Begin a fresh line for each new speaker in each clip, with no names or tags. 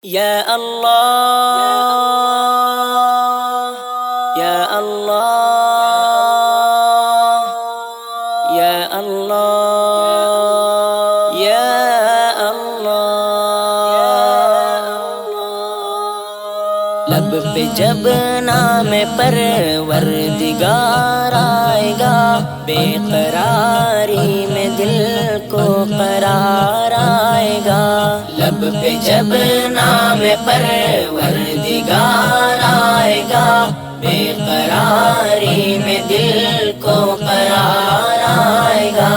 یا اللہ یا اللہ یا اللہ یا اللہ۔ لب پہ جب نام پروردگار آئے گا، بے قراری میں دل کو قرار آئے گا۔ لب پہ جب نام پروردگار آئے گا، بے قراری میں دل کو قرار آئے گا۔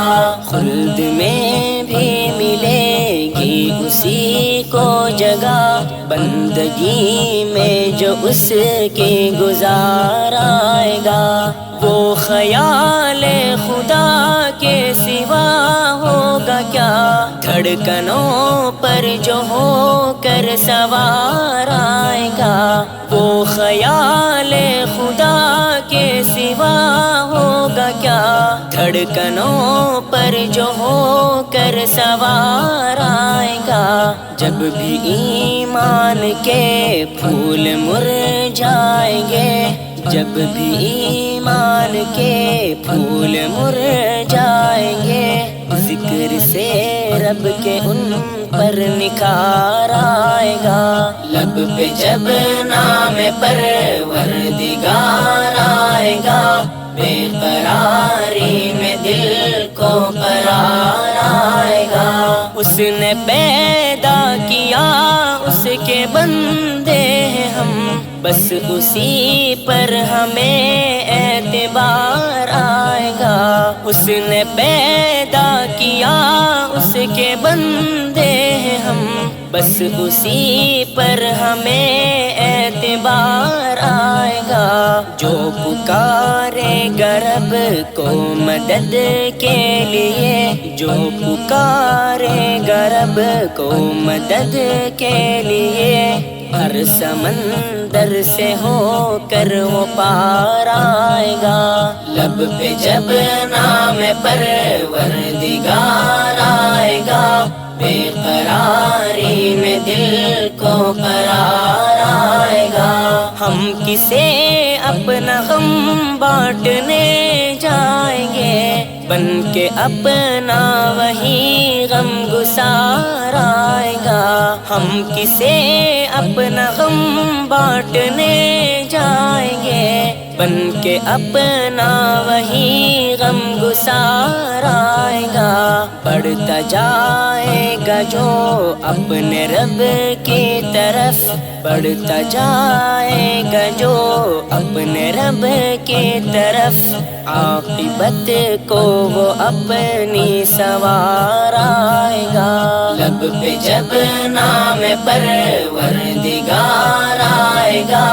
خلد میں بھی ملے گی اسی کو جگہ، بندگی میں جو اس کے گزار آئے گا۔ وہ خیال خدا کے سوا ہوگا کیا، دھڑکنوں پر جو ہو کر سوار آئے گا۔ وہ خیال خدا کے سوا ہوگا کیا، دھڑکنوں پر جو ہو کر سوار آئے گا۔ جب بھی ایمان کے پھول مرجھائیں گے، جب بھی ایمان کے پھول مرجھائیں گے، ذکر سے رب کے ان پر نکھار آئے گا۔ لب پہ جب نام پروردگار آئے گا، بے قراری میں دل کو قرار آئے گا۔ اس نے پیدا کیا، اس کے بندے ہیں ہم، بس اسی پر ہمیں اعتبار آئے گا۔ اس نے پیدا کیا، اس کے بندے ہیں ہم، بس اسی پر ہمیں اعتبار آئے گا۔ جو پکارے گا رب کو مدد کے لیے، جو پکارے گا رب کو مدد کے لیے، ہر سمندر سے ہو کر وہ پار آئے گا۔ لب پہ جب نام پروردگار آئے گا، بے قراری میں دل کو قرار آئے گا۔ ہم کسے اپنا غم بانٹنے جائیں گے، بن کے اپنا وہی غم گسار آئے گا۔ ہم کسے اپنا غم بانٹنے جائیں گے، بن کے اپنا وہی غم گسار آئے گا۔ بڑھتا جائے گا جو اپنے رب کی طرف، بڑھتا جائے گا جو اپنے رب کی طرف، عاقبت کو وہ اپنی سوار آئے گا۔ لب پہ جب نام پروردگار آئے گا،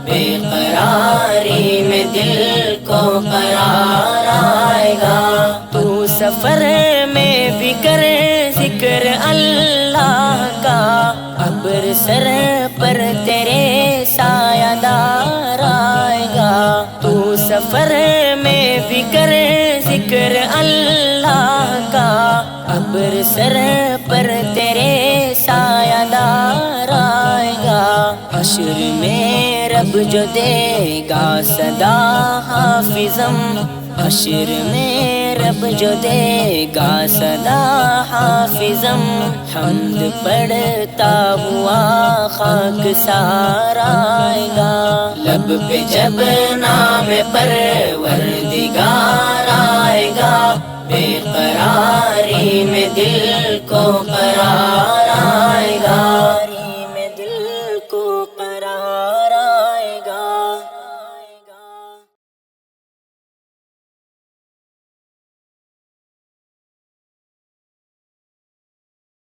بے قراری میں دل کو قرار آئے گا۔ تو سفر میں بھی کر ذکر اللہ کا، ابر سر پر تیرے سایہ دار آئے گا۔ تو سفر میں بھی کر ذکر اللہ کا، ابر سر پر تیرے سایہ دار آئے گا۔ حشر میں رب جو دے گا صدا حافظم، حشر میں رب جو دے گا صدا حافظم، حمد پڑھتا ہوا خاک سار آئے گا۔ لب پہ جب نام پروردگار